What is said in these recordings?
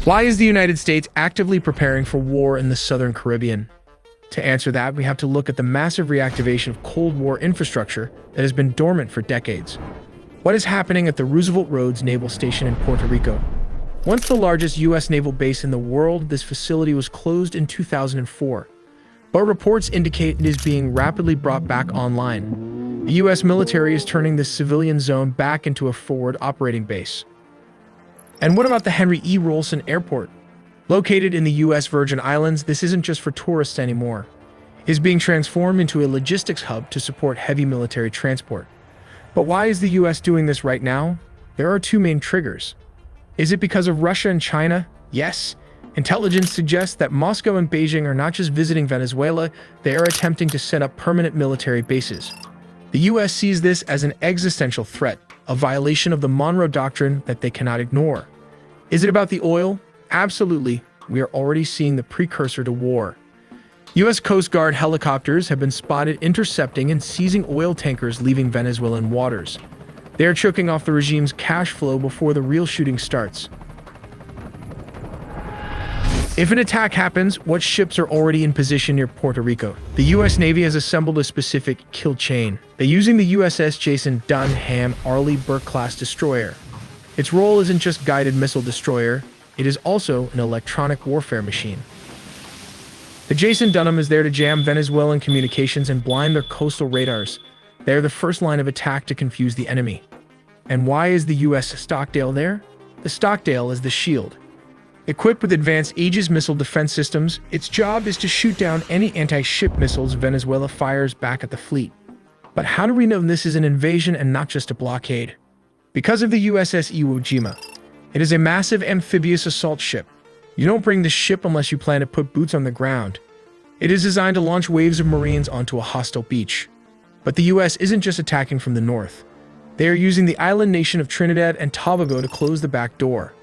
Why is the United States actively preparing for war in the Southern Caribbean? To answer that, we have to look at the massive reactivation of Cold War infrastructure that has been dormant for decades. What is happening at the Roosevelt Roads Naval Station in Puerto Rico? Once the largest U.S. naval base in the world, this facility was closed in 2004. But reports indicate it is being rapidly brought back online. The U.S. military is turning this civilian zone back into a forward operating base. And what about the Henry E. Rohlsen Airport? Located in the U.S. Virgin Islands, this isn't just for tourists anymore. It is being transformed into a logistics hub to support heavy military transport. But why is the U.S. doing this right now? There are two main triggers. Is it because of Russia and China? Yes. Intelligence suggests that Moscow and Beijing are not just visiting Venezuela, they are attempting to set up permanent military bases. The U.S. sees this as an existential threat, a violation of the Monroe Doctrine that they cannot ignore. Is it about the oil? Absolutely. We are already seeing the precursor to war. U.S. Coast Guard helicopters have been spotted intercepting and seizing oil tankers leaving Venezuelan waters. They are choking off the regime's cash flow before the real shooting starts. If an attack happens, what ships are already in position near Puerto Rico? The U.S. Navy has assembled a specific kill chain. They're using the USS Jason Dunham Arleigh Burke-class destroyer. Its role isn't just guided missile destroyer, it is also an electronic warfare machine. The Jason Dunham is there to jam Venezuelan communications and blind their coastal radars. They are the first line of attack to confuse the enemy. And why is the U.S. Stockdale there? The Stockdale is the shield. Equipped with advanced Aegis missile defense systems, its job is to shoot down any anti-ship missiles Venezuela fires back at the fleet. But how do we know this is an invasion and not just a blockade? Because of the USS Iwo Jima. It is a massive amphibious assault ship. You don't bring this ship unless you plan to put boots on the ground. It is designed to launch waves of Marines onto a hostile beach. But the U.S. isn't just attacking from the north. They are using the island nation of Trinidad and Tobago to close the back door.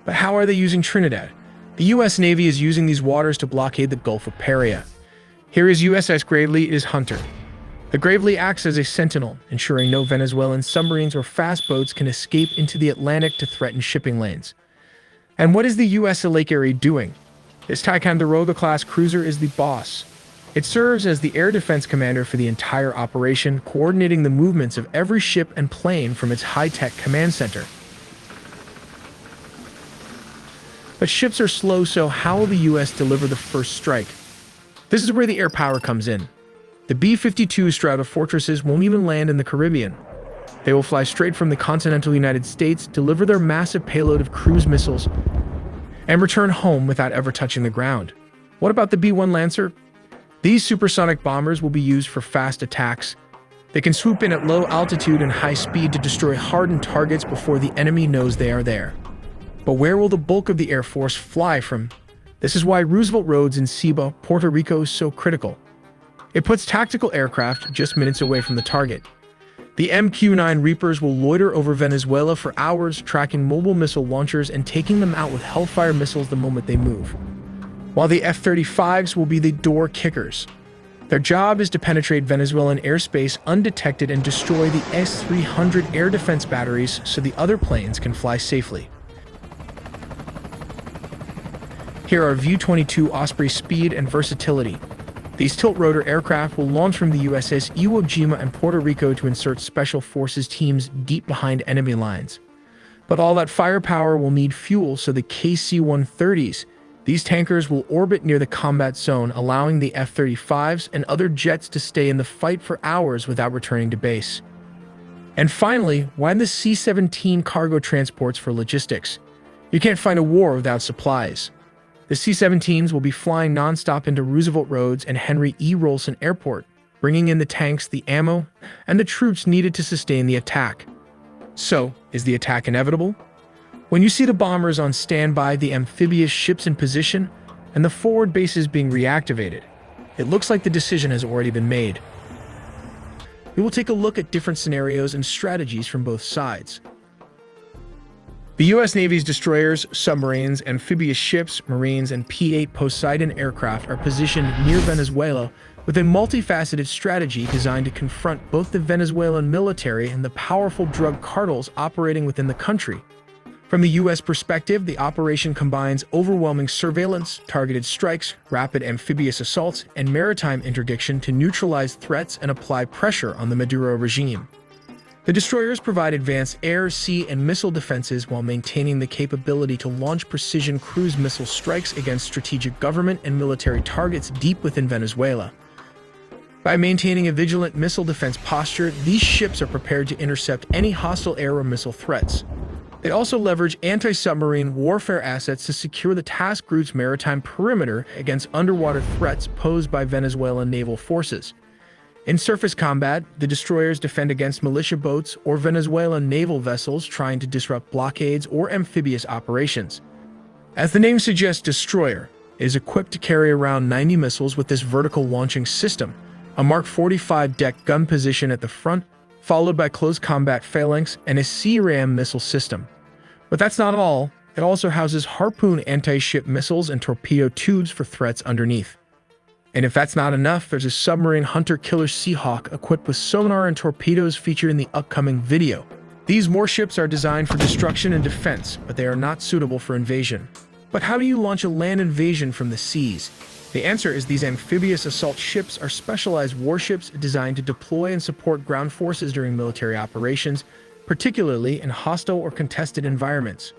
But how are they using Trinidad? The U.S. Navy is using these waters to blockade the Gulf of Paria. Here is USS Gravely, it is Hunter. The Gravely acts as a sentinel, ensuring no Venezuelan submarines or fast boats can escape into the Atlantic to threaten shipping lanes. And what is the U.S. Lake Erie doing? This Ticonderoga-class cruiser is the boss. It serves as the air defense commander for the entire operation, coordinating the movements of every ship and plane from its high-tech command center. But ships are slow, so how will the U.S. deliver the first strike? This is where the air power comes in. The B-52 Stratofortresses won't even land in the Caribbean. They will fly straight from the continental United States, deliver their massive payload of cruise missiles, and return home without ever touching the ground. What about the B-1 Lancer? These supersonic bombers will be used for fast attacks. They can swoop in at low altitude and high speed to destroy hardened targets before the enemy knows they are there. But where will the bulk of the Air Force fly from? This is why Roosevelt Roads in Ciba, Puerto Rico is so critical. It puts tactical aircraft just minutes away from the target. The MQ-9 Reapers will loiter over Venezuela for hours, tracking mobile missile launchers and taking them out with Hellfire missiles the moment they move. While the F-35s will be the door kickers. Their job is to penetrate Venezuelan airspace undetected and destroy the S-300 air defense batteries so the other planes can fly safely. Here are VU-22 Osprey's speed and versatility. These tilt-rotor aircraft will launch from the USS Iwo Jima and Puerto Rico to insert Special Forces teams deep behind enemy lines. But all that firepower will need fuel, so the KC-130s, these tankers will orbit near the combat zone, allowing the F-35s and other jets to stay in the fight for hours without returning to base. And finally, why the C-17 cargo transports for logistics? You can't fight a war without supplies. The C-17s will be flying non-stop into Roosevelt Roads and Henry E. Rohlsen Airport, bringing in the tanks, the ammo, and the troops needed to sustain the attack. So, is the attack inevitable? When you see the bombers on standby, the amphibious ships in position, and the forward bases being reactivated, it looks like the decision has already been made. We will take a look at different scenarios and strategies from both sides. The U.S. Navy's destroyers, submarines, amphibious ships, Marines, and P-8 Poseidon aircraft are positioned near Venezuela with a multifaceted strategy designed to confront both the Venezuelan military and the powerful drug cartels operating within the country. From the U.S. perspective, the operation combines overwhelming surveillance, targeted strikes, rapid amphibious assaults, and maritime interdiction to neutralize threats and apply pressure on the Maduro regime. The destroyers provide advanced air, sea, and missile defenses while maintaining the capability to launch precision cruise missile strikes against strategic government and military targets deep within Venezuela. By maintaining a vigilant missile defense posture, these ships are prepared to intercept any hostile air or missile threats. They also leverage anti-submarine warfare assets to secure the task group's maritime perimeter against underwater threats posed by Venezuelan naval forces. In surface combat, the destroyers defend against militia boats or Venezuelan naval vessels trying to disrupt blockades or amphibious operations. As the name suggests, destroyer, it is equipped to carry around 90 missiles with this vertical launching system, a Mark 45 deck gun position at the front, followed by close combat phalanx and a C-RAM missile system. But that's not all. It also houses Harpoon anti-ship missiles and torpedo tubes for threats underneath. And if that's not enough, there's a submarine hunter-killer Seahawk equipped with sonar and torpedoes featured in the upcoming video. These warships are designed for destruction and defense, but they are not suitable for invasion. But how do you launch a land invasion from the seas? The answer is these amphibious assault ships are specialized warships designed to deploy and support ground forces during military operations, particularly in hostile or contested environments.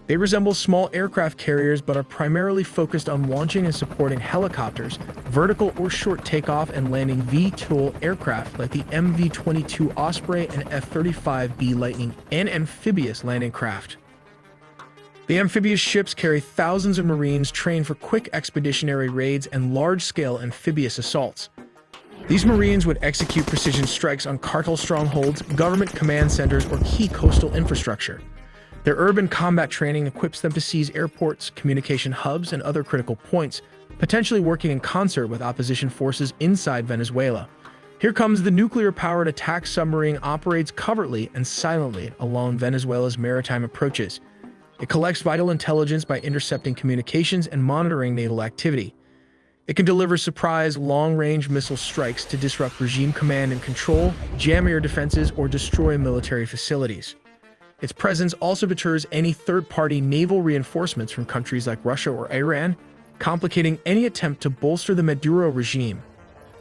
They resemble small aircraft carriers but are primarily focused on launching and supporting helicopters, vertical or short takeoff and landing VTOL aircraft like the MV-22 Osprey and F-35B Lightning, and amphibious landing craft. The amphibious ships carry thousands of Marines trained for quick expeditionary raids and large-scale amphibious assaults. These Marines would execute precision strikes on cartel strongholds, government command centers, or key coastal infrastructure. Their urban combat training equips them to seize airports, communication hubs, and other critical points, potentially working in concert with opposition forces inside Venezuela. Here comes the nuclear-powered attack submarine operates covertly and silently along Venezuela's maritime approaches. It collects vital intelligence by intercepting communications and monitoring naval activity. It can deliver surprise, long-range missile strikes to disrupt regime command and control, jam air defenses, or destroy military facilities. Its presence also deters any third-party naval reinforcements from countries like Russia or Iran, complicating any attempt to bolster the Maduro regime.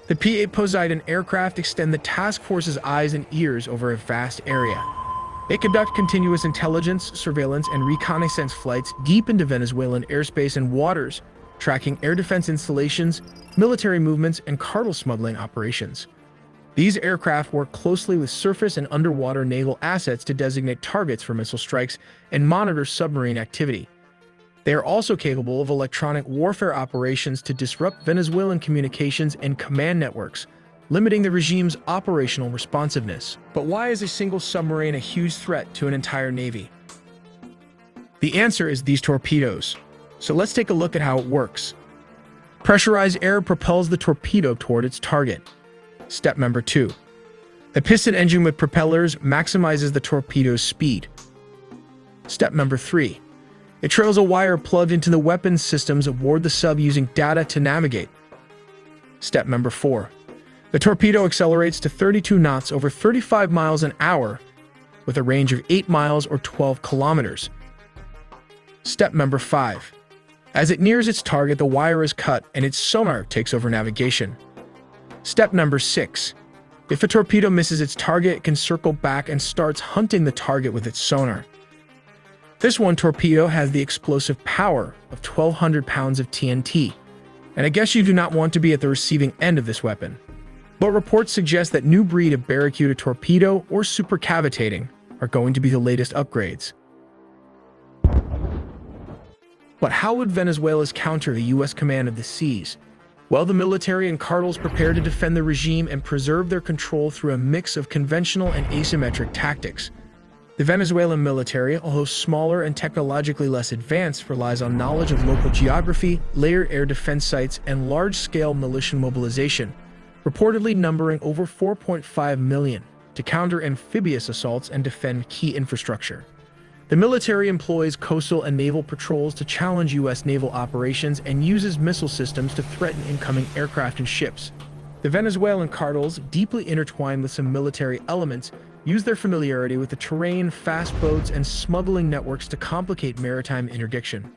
The P-8 Poseidon aircraft extend the task force's eyes and ears over a vast area. They conduct continuous intelligence, surveillance, and reconnaissance flights deep into Venezuelan airspace and waters, tracking air defense installations, military movements, and cartel smuggling operations. These aircraft work closely with surface and underwater naval assets to designate targets for missile strikes and monitor submarine activity. They are also capable of electronic warfare operations to disrupt Venezuelan communications and command networks, limiting the regime's operational responsiveness. But why is a single submarine a huge threat to an entire navy? The answer is these torpedoes. So let's take a look at how it works. Pressurized air propels the torpedo toward its target. Step number 2. The piston engine with propellers maximizes the torpedo's speed. Step number 3. It trails a wire plugged into the weapons systems aboard the sub using data to navigate. Step number 4. The torpedo accelerates to 32 knots over 35 miles an hour with a range of 8 miles or 12 kilometers. Step number 5. As it nears its target, the wire is cut and its sonar takes over navigation. Step number 6. If a torpedo misses its target, it can circle back and starts hunting the target with its sonar. This one torpedo has the explosive power of 1,200 pounds of TNT, and I guess you do not want to be at the receiving end of this weapon. But reports suggest that new breed of barracuda torpedo or supercavitating are going to be the latest upgrades. But how would Venezuela's counter the U.S. command of the seas? Well, the military and cartels prepare to defend the regime and preserve their control through a mix of conventional and asymmetric tactics. The Venezuelan military, although smaller and technologically less advanced, relies on knowledge of local geography, layered air defense sites, and large-scale militia mobilization, reportedly numbering over 4.5 million, to counter amphibious assaults and defend key infrastructure. The military employs coastal and naval patrols to challenge U.S. naval operations and uses missile systems to threaten incoming aircraft and ships. The Venezuelan cartels, deeply intertwined with some military elements, use their familiarity with the terrain, fast boats, and smuggling networks to complicate maritime interdiction.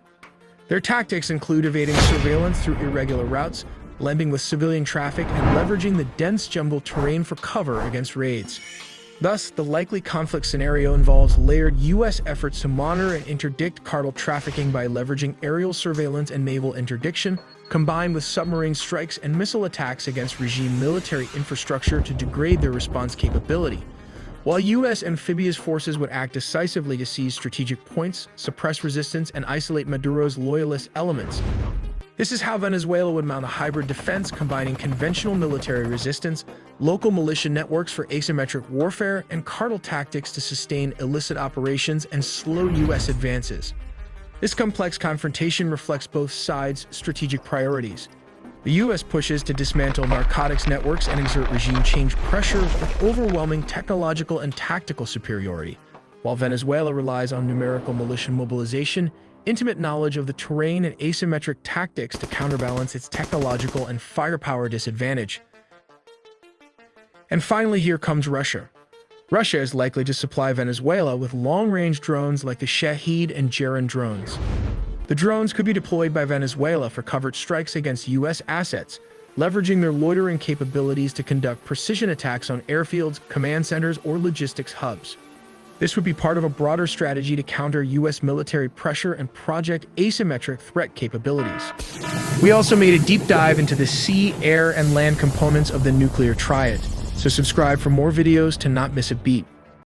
Their tactics include evading surveillance through irregular routes, blending with civilian traffic, and leveraging the dense jungle terrain for cover against raids. Thus, the likely conflict scenario involves layered U.S. efforts to monitor and interdict cartel trafficking by leveraging aerial surveillance and naval interdiction, combined with submarine strikes and missile attacks against regime military infrastructure to degrade their response capability. While U.S. amphibious forces would act decisively to seize strategic points, suppress resistance, and isolate Maduro's loyalist elements, this is how Venezuela would mount a hybrid defense combining conventional military resistance, local militia networks for asymmetric warfare, and cartel tactics to sustain illicit operations and slow U.S. advances. This complex confrontation reflects both sides' strategic priorities. The U.S. pushes to dismantle narcotics networks and exert regime change pressure with overwhelming technological and tactical superiority, while Venezuela relies on numerical militia mobilization, intimate knowledge of the terrain, and asymmetric tactics to counterbalance its technological and firepower disadvantage. And finally, here comes Russia. Russia is likely to supply Venezuela with long-range drones like the Shahed and Geran drones. The drones could be deployed by Venezuela for covert strikes against U.S. assets, leveraging their loitering capabilities to conduct precision attacks on airfields, command centers, or logistics hubs. This would be part of a broader strategy to counter U.S. military pressure and project asymmetric threat capabilities. We also made a deep dive into the sea, air, and land components of the nuclear triad, so subscribe for more videos to not miss a beat.